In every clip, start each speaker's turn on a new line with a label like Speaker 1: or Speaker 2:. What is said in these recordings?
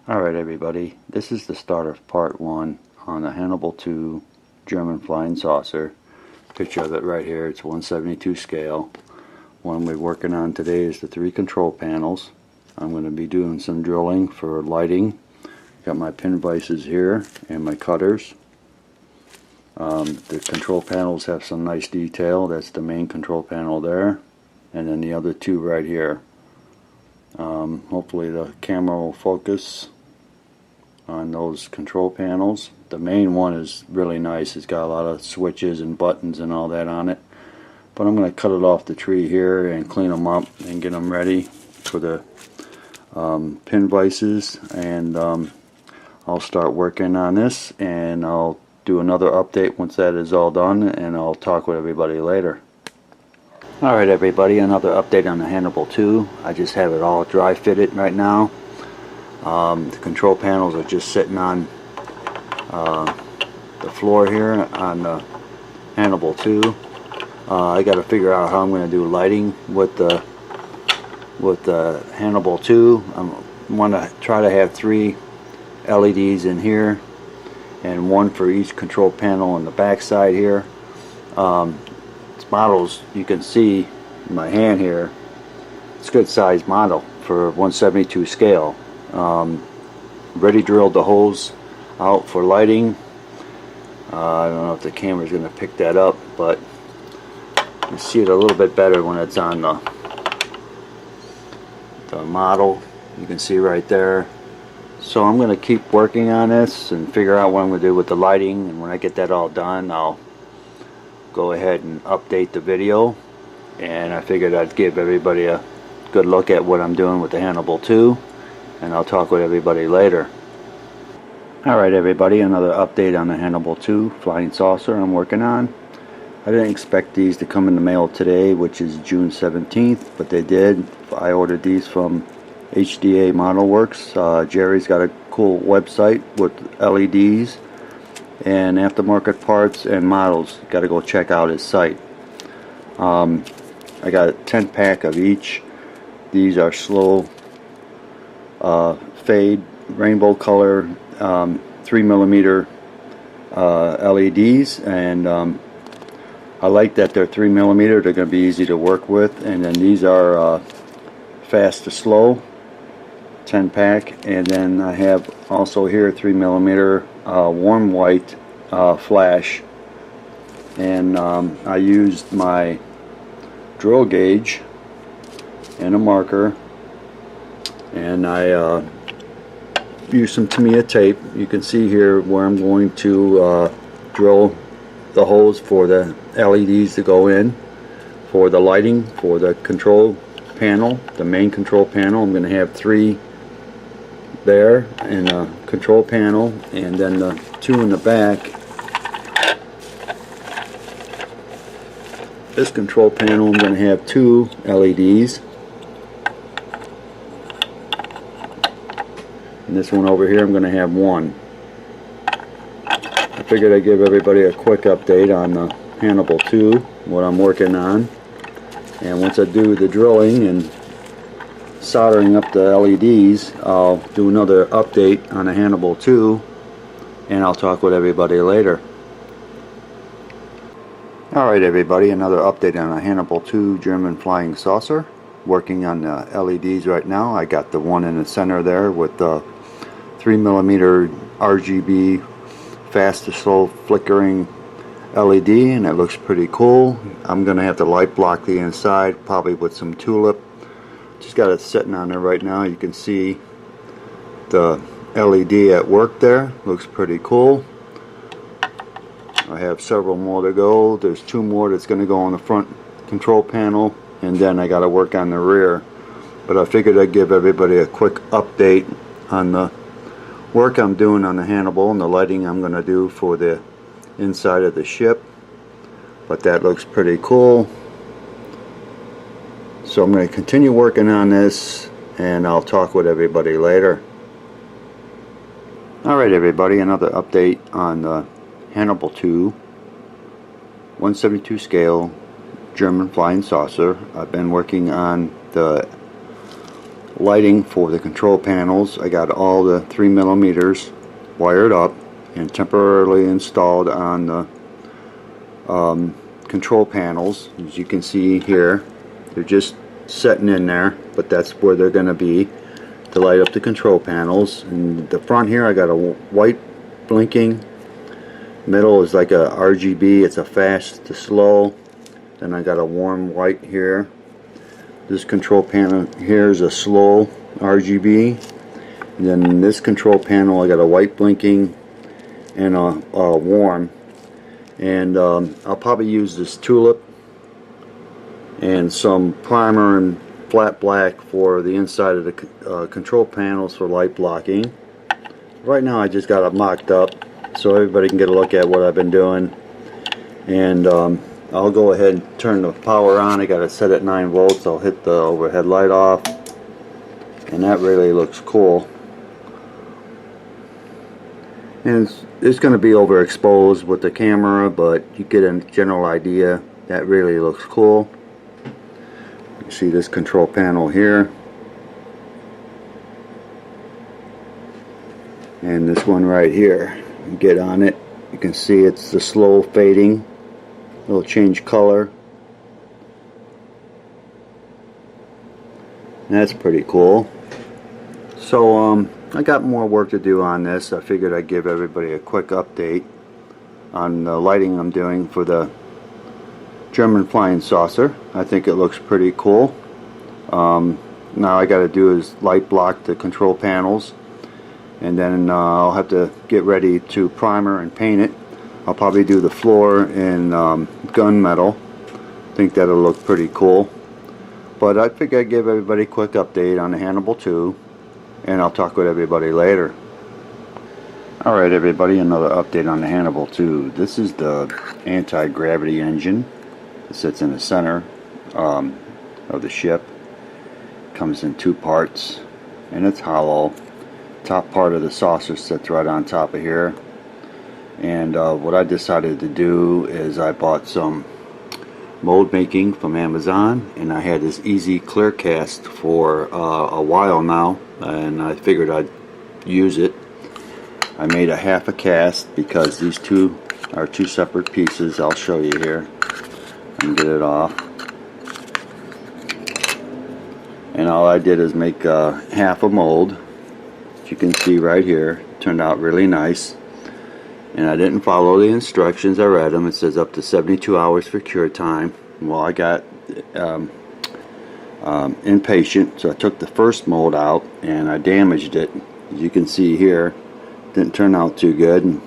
Speaker 1: Alright everybody, this is the start of part 1 on the Haunebu 2 German flying saucer. Picture of it right here, it's 1/72 scale. One we're working on today is the 3 control panels. I'm going to be doing some drilling for lighting. Got my pin vices here and my cutters. The control panels have some nice detail. That's the main control panel there, and then the other two right here. Hopefully the camera will focus on those control panels. The main one is really nice. It's got a lot of switches and buttons and all that on it. But I'm going to cut it off the tree here and clean them up and get them ready for the pin vices. And I'll start working on this, and I'll do another update once that is all done, and I'll talk with everybody later. Alright everybody, another update on the Haunebu 2. I just have it all dry fitted right now. The control panels are just sitting on the floor here on the Haunebu 2. I got to figure out how I'm going to do lighting with the Haunebu 2. I want to try to have 3 LEDs in here and 1 for each control panel on the back side here. This model's, you can see in my hand here, it's a good size model for 1/72 scale. Already drilled the holes out for lighting. I don't know if the camera's going to pick that up, but you see it a little bit better when it's on the model. You can see right there. So I'm going to keep working on this and figure out what I'm going to do with the lighting, and when I get that all done, I'll go ahead and update the video. And I figured I'd give everybody a good look at what I'm doing with the Haunebu 2, and I'll talk with everybody later. Alright everybody, another update on the Haunebu 2 flying saucer I'm working on. I didn't expect these to come in the mail today, which is June 17th, but they did. I ordered these from HDA Model Works. Jerry's got a cool website with LEDs and aftermarket parts and models. Got to go check out his site. I got a 10-pack of each. These are slow fade rainbow color 3mm LEDs, and I like that they're 3mm. They're going to be easy to work with. And then these are fast to slow 10-pack, and then I have also here 3mm warm white flash, and I used my drill gauge and a marker, and I used some Tamiya tape. You can see here where I'm going to drill the holes for the LEDs to go in for the lighting for the control panel, the main control panel. I'm going to have 3 there in a control panel, and then the 2 in the back. This control panel, I'm going to have 2 LEDs, and this one over here I'm going to have 1. I figured I'd give everybody a quick update on the Haunebu 2, what I'm working on, and once I do the drilling and soldering up the LEDs, I'll do another update on the Haunebu 2, and I'll talk with everybody later. Alright everybody, another update on the Haunebu 2 German flying saucer. Working on the LEDs right now. I got the one in the center there with the 3mm RGB fast to slow flickering LED, and it looks pretty cool. I'm going to have to light block the inside, probably with some tulip. Just got it sitting on there right now. You can see the LED at work there. Looks pretty cool. I have several more to go. There's 2 more that's going to go on the front control panel, and then I got to work on the rear. But I figured I'd give everybody a quick update on the work I'm doing on the Haunebu and the lighting I'm going to do for the inside of the ship. But that looks pretty cool. So I'm going to continue working on this, and I'll talk with everybody later. Alright everybody, another update on the Haunebu 2 1/72 scale German flying saucer. I've been working on the lighting for the control panels. I got all the 3mm wired up and temporarily installed on the control panels. As you can see here, they're just setting in there, but that's where they're going to be to light up the control panels. And the front here, I got a white blinking. Middle is like a RGB, it's a fast to slow. Then I got a warm white here. This control panel here is a slow RGB. And then this control panel, I got a white blinking and a warm. And I'll probably use this tulip and some primer and flat black for the inside of the control panels for light blocking. Right now I just got it mocked up so everybody can get a look at what I've been doing. And I'll go ahead and turn the power on. I got it set at 9 volts. I'll hit the overhead light off, and that really looks cool. And it's going to be overexposed with the camera, but you get a general idea. That really looks cool. You see this control panel here, and this one right here. You get on it, you can see it's the slow fading. It'll change color. That's pretty cool. So I got more work to do on this. I figured I'd give everybody a quick update on the lighting I'm doing for the German flying saucer. I think it looks pretty cool. Now I got to do is light block the control panels, and then I'll have to get ready to primer and paint it. I'll probably do the floor in gunmetal. I think that'll look pretty cool. But I figured I'd give everybody a quick update on the Haunebu 2, and I'll talk with everybody later. Alright everybody, another update on the Haunebu 2. This is the anti-gravity engine. It sits in the center of the ship. Comes in 2 parts, and it's hollow. Top part of the saucer sits right on top of here. And what I decided to do is I bought some mold making from Amazon, and I had this easy clear cast for a while now, and I figured I'd use it. I made a half a cast because these two are 2 separate pieces. I'll show you here and get it off. And all I did is make half a mold. As you can see right here, turned out really nice. And I didn't follow the instructions. I read them. It says up to 72 hours for cure time. Well, I got impatient, so I took the first mold out and I damaged it. As you can see here, didn't turn out too good and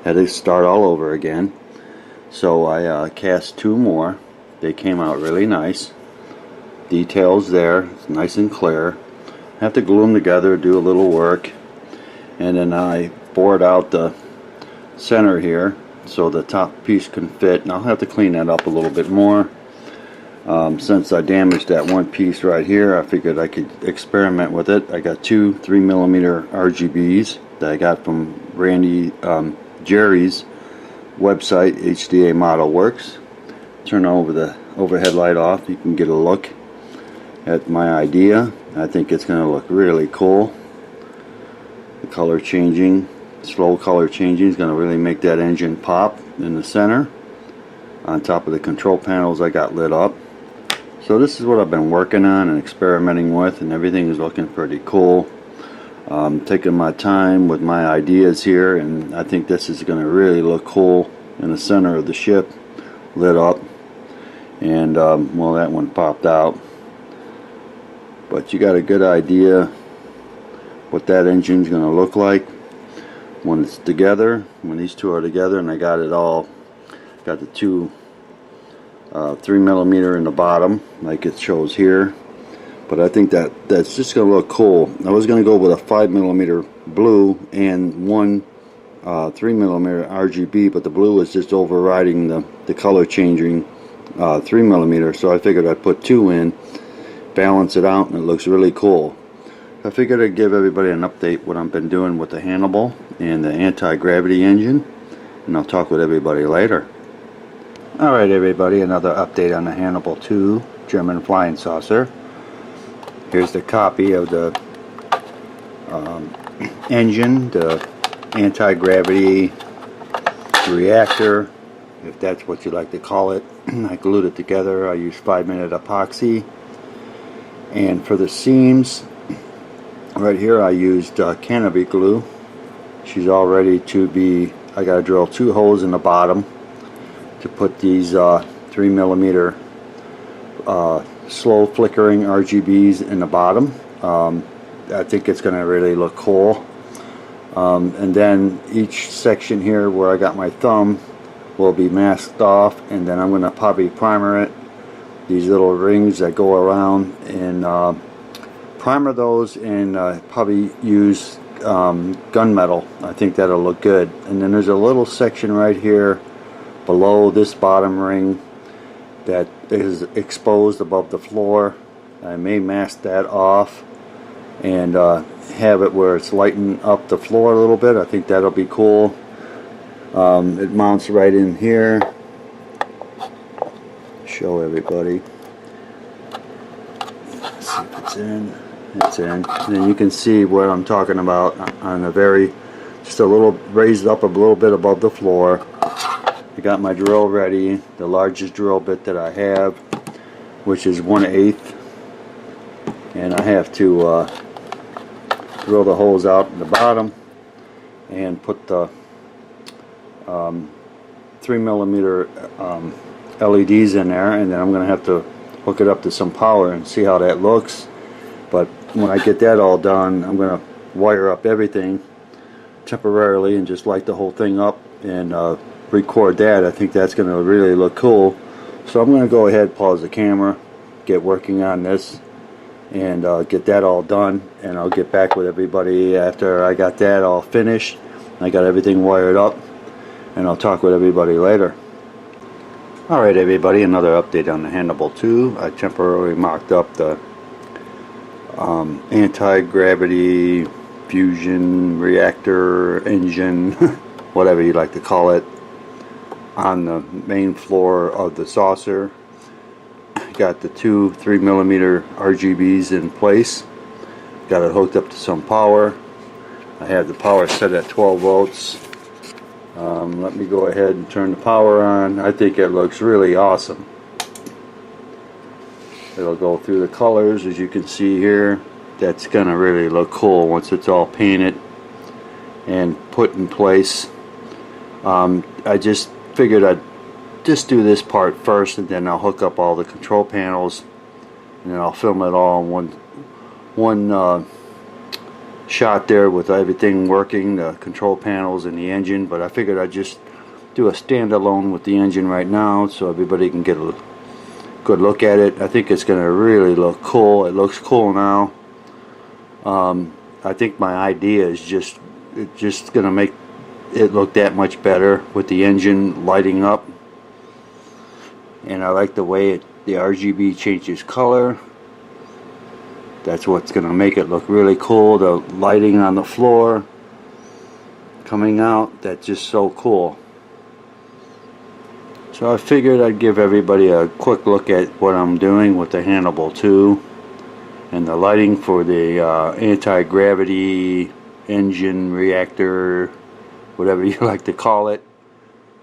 Speaker 1: had to start all over again. So I cast 2 more. They came out really nice. Details there, it's nice and clear. I have to glue them together, do a little work, and then I bored out the center here so the top piece can fit, and I'll have to clean that up a little bit more. Since I damaged that one piece right here, I figured I could experiment with it. I got 2 3mm RGBs that I got from Jerry's website, HDA Model Works. Turn over the overhead light off, you can get a look at my idea. I think it's going to look really cool. The color changing, slow color changing, is going to really make that engine pop in the center. On top of the control panels I got lit up. So this is what I've been working on and experimenting with, and everything is looking pretty cool. Taking my time with my ideas here, and I think this is going to really look cool in the center of the ship, lit up. And well, that one popped out. But you got a good idea what that engine's going to look like when it's together, when these two are together. And I got it all, got the 2 3mm in the bottom like it shows here. But I think that's just going to look cool. I was going to go with a 5mm blue and 1 3mm RGB, but the blue is just overriding the color changing 3mm, so I figured I'd put 2 in, balance it out, and it looks really cool. I figured I'd give everybody an update what I've been doing with the Haunebu and the anti-gravity engine, and I'll talk with everybody later. Alright everybody, another update on the Haunebu 2 German flying saucer. Here Here's the copy of the engine, the anti-gravity reactor, if that's what you like to call it. I glued it together. I used 5-minute epoxy. And for the seams, right here I used canopy glue. She's all ready to be, I got to drill 2 holes in the bottom to put these 3mm slow flickering RGBs in the bottom. I think it's going to really look cool. And then each section here where I got my thumb will be masked off, and then I'm going to probably primer it. These little rings that go around, and primer those, and probably use gunmetal. I think that'll look good. And then there's a little section right here below this bottom ring that is exposed above the floor. I may mask that off and have it where it's lighting up the floor a little bit. I think that'll be cool. It mounts right in here. Show everybody. Let's see if it's in. It's in. And then you can see what I'm talking about on a very, just a little raised up a little bit above the floor. I got my drill ready, the largest drill bit that I have, which is 1/8, and I have to drill the holes out in the bottom and put the 3mm LEDs in there, and then I'm going to have to hook it up to some power and see how that looks. But when I get that all done, I'm going to wire up everything temporarily and just light the whole thing up and record that. I think that's going to really look cool. So I'm going to go ahead, pause the camera, get working on this, and get that all done, and I'll get back with everybody after I got that all finished. I got everything wired up, and I'll talk with everybody later. Alright everybody, another update on the Haunebu 2. I temporarily mocked up the anti-gravity fusion reactor engine, whatever you like to call it, on the main floor of the saucer. Got the 2 3mm RGBs in place. Got it hooked up to some power. I have the power set at 12 volts. Let me go ahead and turn the power on. I think it looks really awesome. It'll go through the colors, as you can see here. That's gonna really look cool once it's all painted and put in place. I just figured I'd just do this part first, and then I'll hook up all the control panels, and then I'll film it all in one shot there with everything working, the control panels and the engine. But I figured I'd just do a standalone with the engine right now so everybody can get a good look at it. I think it's going to really look cool. It looks cool now. I think my idea is just going to make it look that much better with the engine lighting up. And I like the way the RGB changes color. That's what's going to make it look really cool. The lighting on the floor coming out, that's just so cool. So I figured I'd give everybody a quick look at what I'm doing with the Haunebu 2 and the lighting for the anti-gravity engine reactor, whatever you like to call it.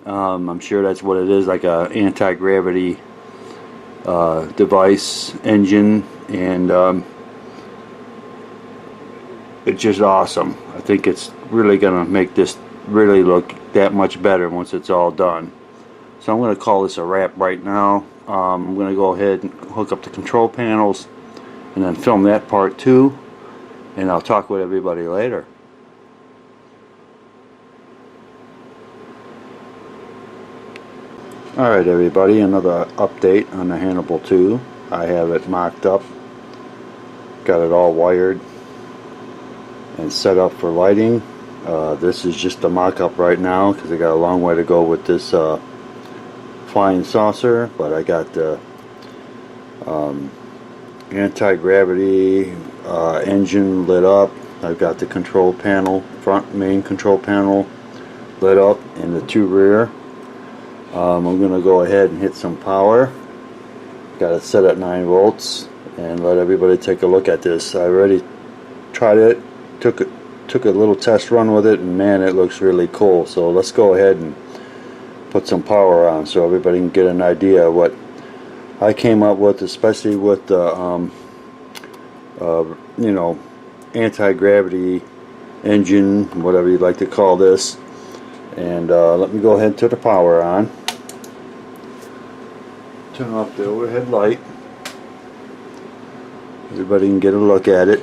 Speaker 1: I'm sure that's what it is, like a anti-gravity device engine, and it's just awesome. I think it's really gonna make this really look that much better once it's all done. So I'm gonna call this a wrap right now. I'm gonna go ahead and hook up the control panels and then film that part too, and I'll talk with everybody later. Alright everybody, another update on the Haunebu 2. I have it mocked up, got it all wired and set up for lighting. This is just a mock-up right now because I got a long way to go with this flying saucer, but I got the anti-gravity engine lit up. I've got the control panel, main control panel lit up, and the 2 rear. I'm going to go ahead and hit some power. Got it set at 9 volts. and let everybody take a look at this. I already tried it, took a little test run with it, and man, it looks really cool. So let's go ahead and put some power on so everybody can get an idea of what I came up with, especially with the you know, anti-gravity engine, whatever you'd like to call this. And let me go ahead and turn the power on. Turn off the overhead light. Everybody can get a look at it.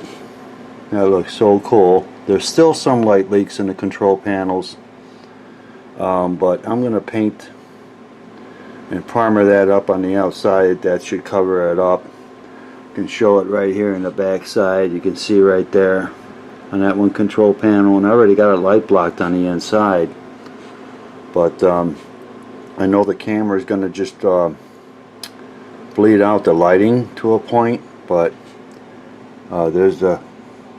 Speaker 1: That looks so cool. There's still some light leaks in the control panels, but I'm going to paint and primer that up on the outside. That should cover it up. You can show it right here in the back side. You can see right there on that one control panel, and I already got it light blocked on the inside. But I know the camera is going to just bleed out the lighting to a point, but there's the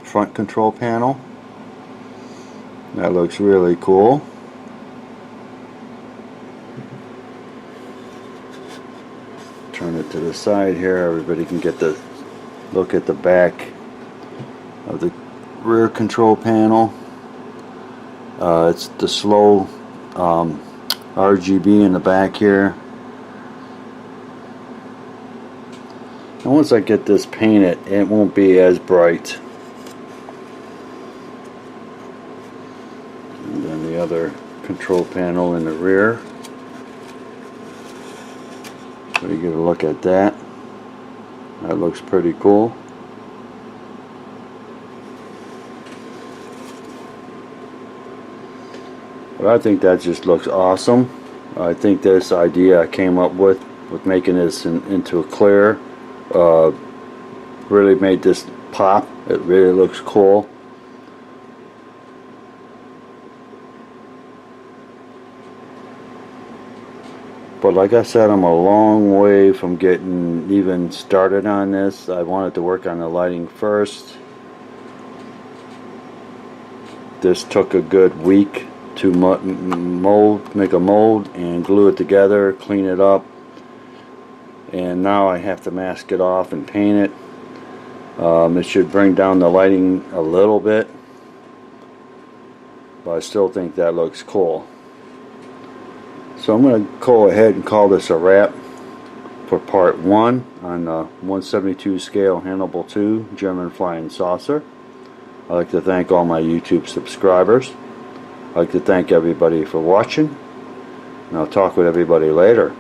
Speaker 1: front control panel. That looks really cool. Turn it to the side here. Everybody can get the look at the back of the rear control panel. It's the slow RGB in the back here. And once I get this painted, it won't be as bright. And then the other control panel in the rear. So you get a look at that. That looks pretty cool. But I think that just looks awesome. I think this idea I came up with making this into a clear, really made this pop. It really looks cool. But like I said, I'm a long way from getting even started on this. I wanted to work on the lighting first. This took a good week to make a mold and glue it together, clean it up, and now I have to mask it off and paint it. It should bring down the lighting a little bit, but I still think that looks cool. So I'm going to go ahead and call this a wrap for part 1 on the 1/72 scale Haunebu 2 German Flying Saucer. I'd like to thank all my YouTube subscribers. I'd like to thank everybody for watching, and I'll talk with everybody later.